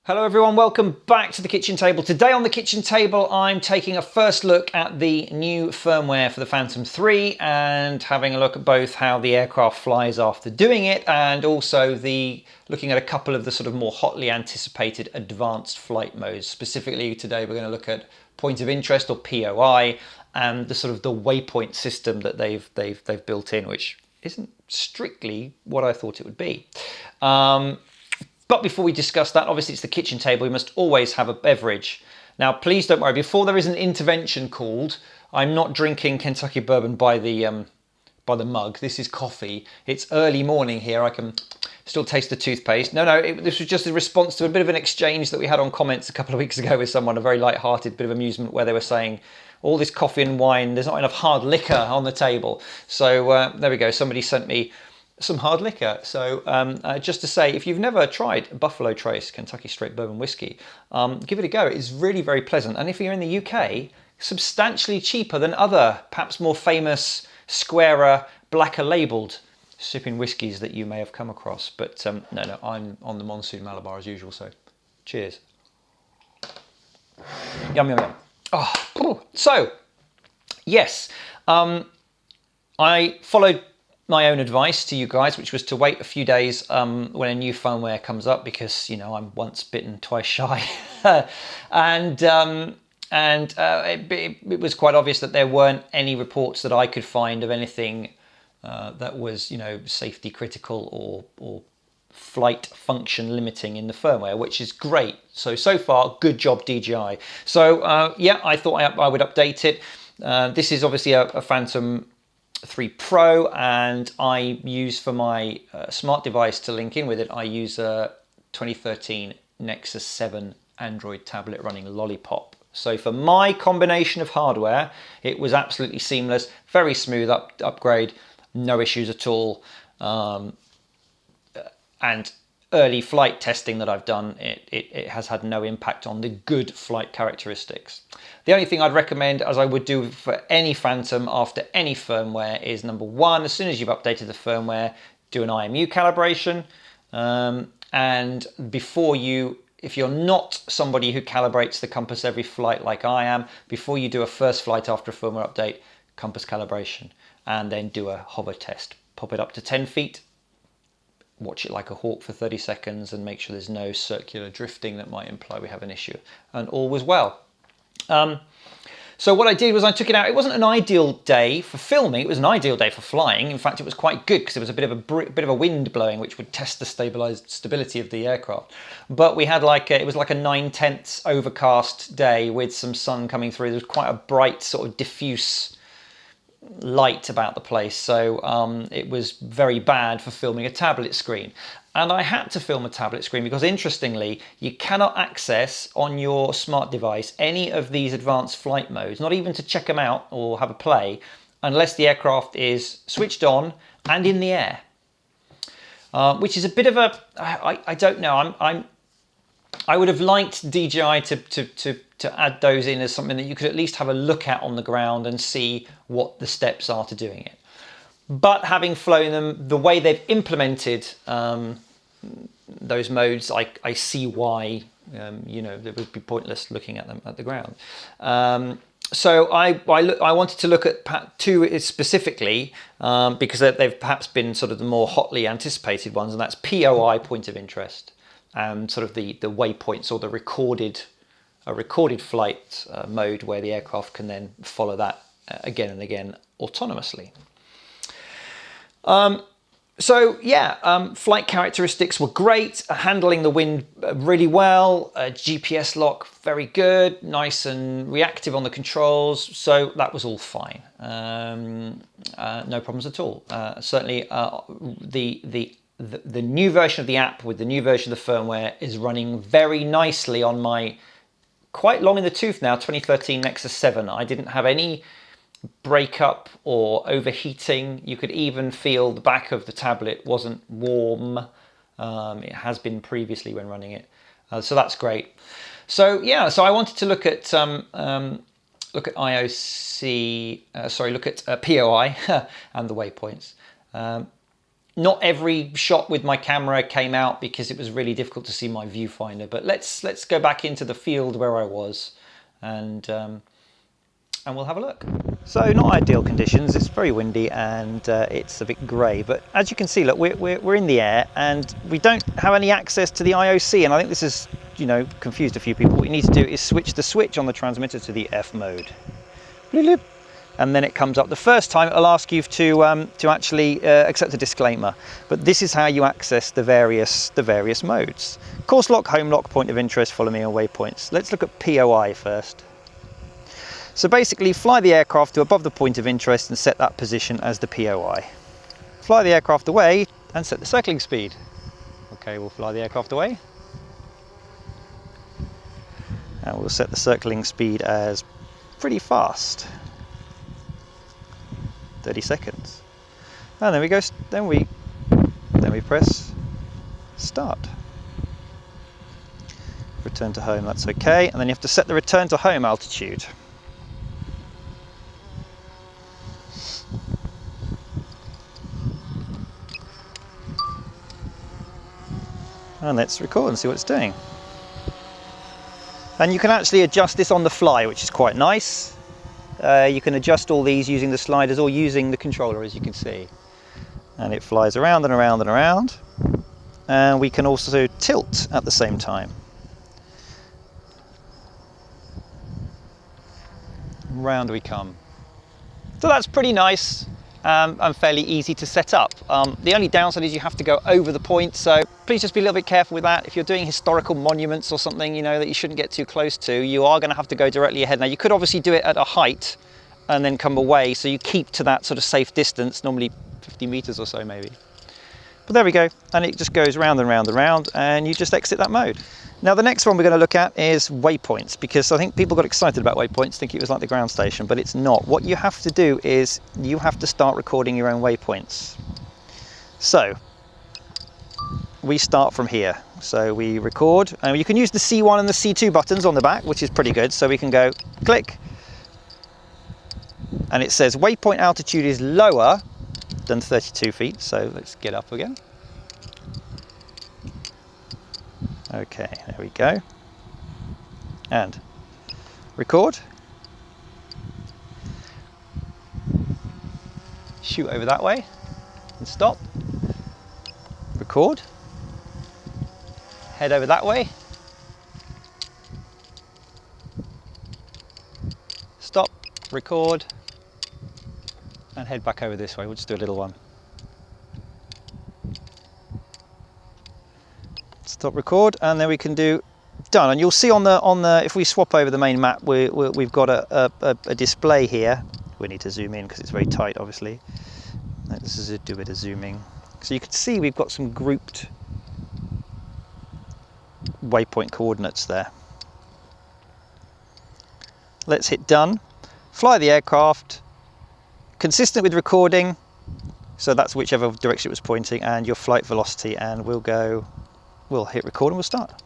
Hello everyone, welcome back to the kitchen table. Today on the kitchen table I'm taking a first look at the new firmware for the Phantom 3 and having a look at both how the aircraft flies after doing it and also looking at a couple of the sort of more hotly anticipated advanced flight modes. Specifically today we're going to look at point of interest or POI and the sort of the waypoint system that they've built in, which isn't strictly what I thought it would be. But before we discuss that, obviously it's the kitchen table, we must always have a beverage. Now please don't worry, before there is an intervention called, I'm not drinking Kentucky bourbon by the mug. This is coffee. It's early morning here, I can still taste the toothpaste. This was just a response to a bit of an exchange that we had on comments a couple of weeks ago with someone, a very light-hearted bit of amusement where they were saying, all this coffee and wine, there's not enough hard liquor on the table. So there we go, somebody sent me some hard liquor. So just to say, if you've never tried Buffalo Trace Kentucky Straight Bourbon Whiskey, give it a go. It's really very pleasant. And if you're in the UK, substantially cheaper than other, perhaps more famous, squarer, blacker labelled sipping whiskies that you may have come across. But no, I'm on the Monsoon Malabar as usual, so cheers. Yum, yum, yum. Oh, so, yes, I followed my own advice to you guys, which was to wait a few days when a new firmware comes up, because you know I'm once bitten, twice shy, and it was quite obvious that there weren't any reports that I could find of anything that was safety critical or flight function limiting in the firmware, which is great. So far, good job DJI. So yeah, I thought I would update it. This is obviously a Phantom 3 Pro, and I use for my smart device to link in with it, I use a 2013 Nexus 7 Android tablet running Lollipop. So for my combination of hardware, it was absolutely seamless, very smooth upgrade, no issues at all. And early flight testing that I've done, it has had no impact on the good flight characteristics. The only thing I'd recommend, as I would do for any Phantom after any firmware, is number one, as soon as you've updated the firmware, do an IMU calibration. And before if you're not somebody who calibrates the compass every flight like I am, before you do a first flight after a firmware update, compass calibration, and then do a hover test. Pop it up to 10 feet, watch it like a hawk for 30 seconds and make sure there's no circular drifting that might imply we have an issue, and all was well. So what I did was I took it out. It wasn't an ideal day for filming, it was an ideal day for flying. In fact, it was quite good because there was a bit of a wind blowing, which would test the stability of the aircraft. But we had it was like a 9/10 overcast day with some sun coming through. There was quite a bright sort of diffuse light about the place, so it was very bad for filming a tablet screen. And I had to film a tablet screen because, interestingly, you cannot access on your smart device any of these advanced flight modes, not even to check them out or have a play, unless the aircraft is switched on and in the air, which is a bit of a I don't know. I would have liked DJI to add those in as something that you could at least have a look at on the ground and see what the steps are to doing it. But having flown them, the way they've implemented those modes, I see why it would be pointless looking at them at the ground. So I wanted to look at two specifically because they've perhaps been sort of the more hotly anticipated ones, and that's POI, point of interest, and sort of the waypoints, or the recorded flight mode, where the aircraft can then follow that again and again autonomously. So yeah, flight characteristics were great, handling the wind really well, GPS lock very good, nice and reactive on the controls, so that was all fine. No problems at all. Certainly the new version of the app with the new version of the firmware is running very nicely on my quite long in the tooth now 2013 Nexus 7. I didn't have any breakup or overheating. You could even feel the back of the tablet wasn't warm. It has been previously when running it, so that's great. So yeah, so I wanted to look at POI and the waypoints. Not every shot with my camera came out because it was really difficult to see my viewfinder, but let's go back into the field where I was, and we'll have a look. So not ideal conditions, it's very windy and it's a bit grey, but as you can see, look, we're in the air and we don't have any access to the IOC, and I think this is, you know, confused a few people. What you need to do is switch the switch on the transmitter to the F mode. Bloop. And then it comes up. The first time it'll ask you to actually accept a disclaimer, but this is how you access the various modes. Course lock, home lock, point of interest, follow me on waypoints. Let's look at POI first. So basically, fly the aircraft to above the point of interest and set that position as the POI. Fly the aircraft away and set the circling speed. Okay, we'll fly the aircraft away. And we'll set the circling speed as pretty fast. 30 seconds. And then we go, then we press start. Return to home, that's okay. And then you have to set the return to home altitude. And let's record and see what it's doing. And you can actually adjust this on the fly, which is quite nice. You can adjust all these using the sliders or using the controller, as you can see. And it flies around and around and around. And we can also tilt at the same time. Round we come. So that's pretty nice and fairly easy to set up. The only downside is you have to go over the point, so please just be a little bit careful with that. If you're doing historical monuments or something, you know, that you shouldn't get too close to, you are going to have to go directly ahead. Now, you could obviously do it at a height and then come away, so you keep to that sort of safe distance, normally 50 meters or so maybe. But there we go, and it just goes round and round and round, and you just exit that mode. Now the next one we're going to look at is waypoints, because I think people got excited about waypoints, thinking it was like the ground station, but it's not. What you have to do is you have to start recording your own waypoints. So we start from here. So we record, and you can use the C1 and the C2 buttons on the back, which is pretty good. So we can go click, and it says waypoint altitude is lower than 32 feet. So let's get up again. Okay, there we go. And record. Shoot over that way and stop. Record. Head over that way. Stop, record, and head back over this way. We'll just do a little one. Stop, record, and then we can do done. And you'll see on the if we swap over the main map, we've got a display here. We need to zoom in because it's very tight, obviously. This is do a bit of zooming, so you can see we've got some grouped waypoint coordinates there. Let's hit done. Fly the aircraft consistent with recording, so that's whichever direction it was pointing, and your flight velocity, and we'll hit record and we'll start.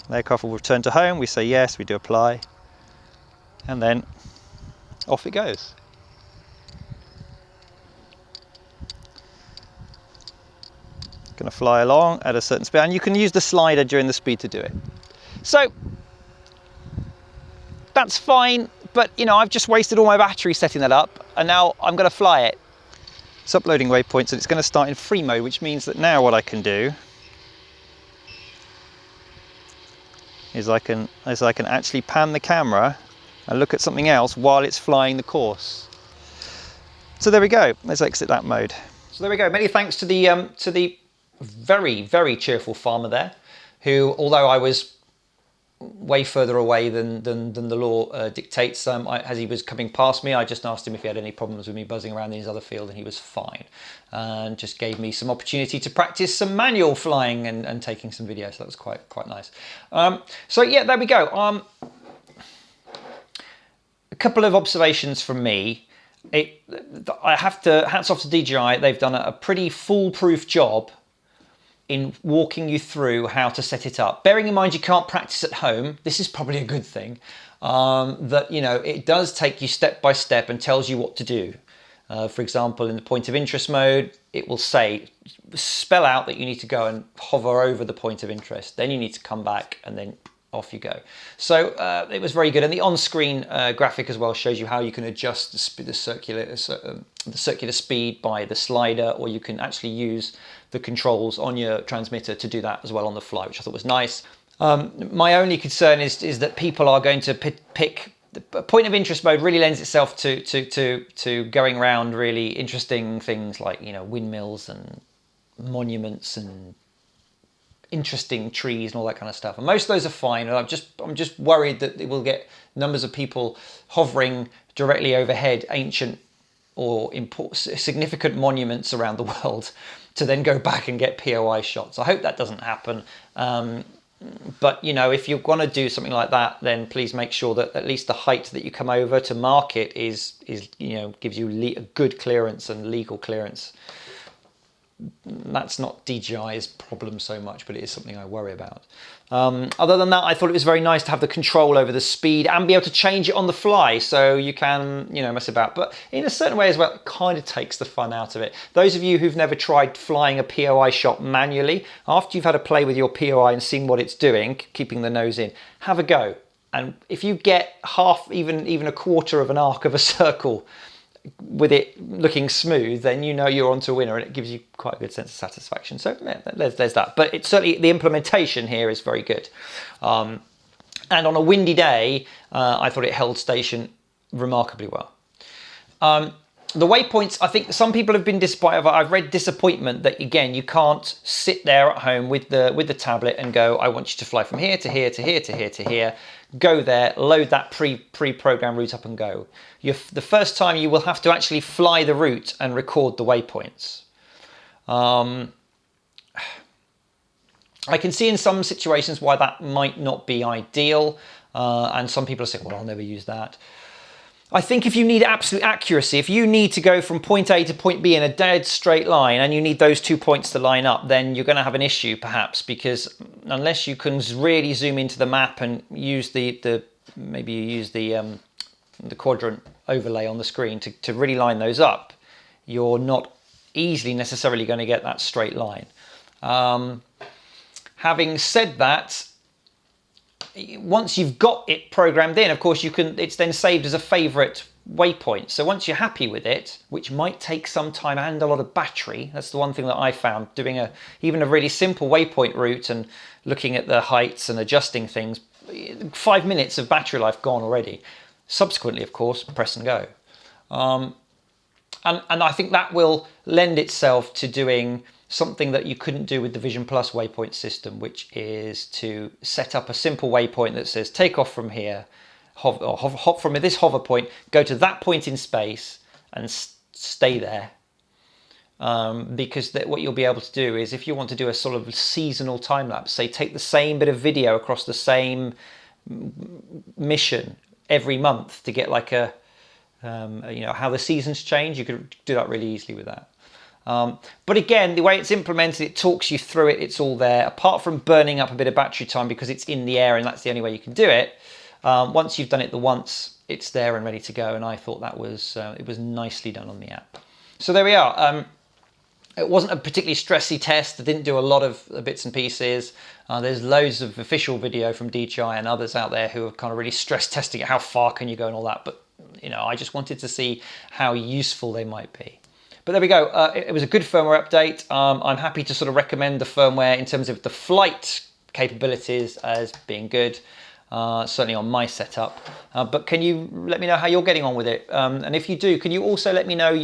The aircraft will return to home. We say yes, we do apply, and then off it goes. Going to fly along at a certain speed, and you can use the slider during the speed to do it. So that's fine, but you know, I've just wasted all my battery setting that up, and now I'm going to fly it. It's uploading waypoints, and it's going to start in free mode, which means that now what I can do is I can actually pan the camera and look at something else while it's flying the course. So there we go. Let's exit that mode. So there we go. Many thanks to the very, very cheerful farmer there, who, although I was way further away than the law dictates, as he was coming past me, I just asked him if he had any problems with me buzzing around in his other field, and he was fine, and just gave me some opportunity to practice some manual flying and taking some videos. So that was quite nice. So yeah, there we go. A couple of observations from me. I have to hats off to DJI. They've done a pretty foolproof job in walking you through how to set it up. Bearing in mind you can't practice at home, this is probably a good thing, that, you know, it does take you step by step and tells you what to do. For example, in the point of interest mode, it will spell out that you need to go and hover over the point of interest. Then you need to come back and then off you go. So it was very good. And the on-screen graphic as well shows you how you can adjust the circular speed by the slider, or you can actually use the controls on your transmitter to do that as well on the fly, which I thought was nice. My only concern is that people are going to pick the point of interest mode. Really lends itself to going around really interesting things like, you know, windmills and monuments and interesting trees and all that kind of stuff. And most of those are fine. And I'm just worried that it will get numbers of people hovering directly overhead ancient or significant monuments around the world to then go back and get POI shots. I hope that doesn't happen. But, you know, if you're going to do something like that, then please make sure that at least the height that you come over to mark it is you know, gives you a good clearance and legal clearance. That's not DJI's problem so much, but it is something I worry about. Other than that, I thought it was very nice to have the control over the speed and be able to change it on the fly, so you can, you know, mess about. But in a certain way as well, it kind of takes the fun out of it. Those of you who've never tried flying a POI shot manually, after you've had a play with your POI and seen what it's doing, keeping the nose in, have a go. And if you get half, even a quarter of an arc of a circle with it looking smooth, then you know you're onto a winner, and it gives you quite a good sense of satisfaction. So yeah, there's that. But it's certainly, the implementation here is very good. And on a windy day, I thought it held station remarkably well. The waypoints, I think some people have been disappointed. I've read disappointment that, again, you can't sit there at home with the tablet and go, I want you to fly from here to here to here to here to here. Go there, load that pre-programmed route up and go. The first time you will have to actually fly the route and record the waypoints. I can see in some situations why that might not be ideal. And some people are saying, well, I'll never use that. I think if you need absolute accuracy, if you need to go from point A to point B in a dead straight line and you need those 2 points to line up, then you're going to have an issue perhaps, because unless you can really zoom into the map and use maybe you use the quadrant overlay on the screen to really line those up, you're not easily necessarily going to get that straight line. Having said that, once you've got it programmed in, of course, it's then saved as a favorite waypoint. So once you're happy with it, which might take some time and a lot of battery, that's the one thing that I found, doing even a really simple waypoint route and looking at the heights and adjusting things, 5 minutes of battery life gone already. Subsequently, of course, press and go. And I think that will lend itself to doing something that you couldn't do with the Vision Plus waypoint system, which is to set up a simple waypoint that says take off from here, hop from this hover point, go to that point in space and stay there. Because what you'll be able to do is, if you want to do a sort of seasonal time lapse, say take the same bit of video across the same mission every month to get like a, you know, how the seasons change, you could do that really easily with that. But again, the way it's implemented, it talks you through it, it's all there. Apart from burning up a bit of battery time because it's in the air and that's the only way you can do it, once you've done it once, it's there and ready to go. And I thought that was, it was nicely done on the app. So there we are. It wasn't a particularly stressy test. I didn't do a lot of bits and pieces. There's loads of official video from DJI and others out there who are kind of really stress testing it, how far can you go and all that. But, you know, I just wanted to see how useful they might be. But there we go. It was a good firmware update. I'm happy to sort of recommend the firmware in terms of the flight capabilities as being good, certainly on my setup. But can you let me know how you're getting on with it? And if you do, can you also let me know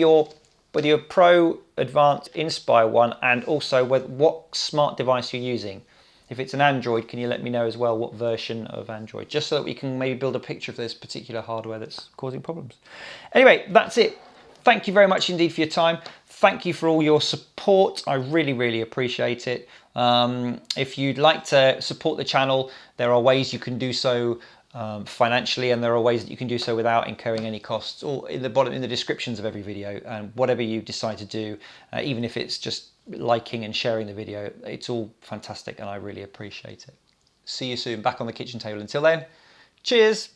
whether you're Pro, Advanced, Inspire one, and also what smart device you're using. If it's an Android, can you let me know as well what version of Android, just so that we can maybe build a picture of this particular hardware that's causing problems. Anyway, that's it. Thank you very much indeed for your time. Thank you for all your support. I really, really appreciate it. If you'd like to support the channel, there are ways you can do so financially, and there are ways that you can do so without incurring any costs, or in the descriptions of every video. And whatever you decide to do, even if it's just liking and sharing the video, it's all fantastic and I really appreciate it. See you soon back on the kitchen table. Until then, cheers.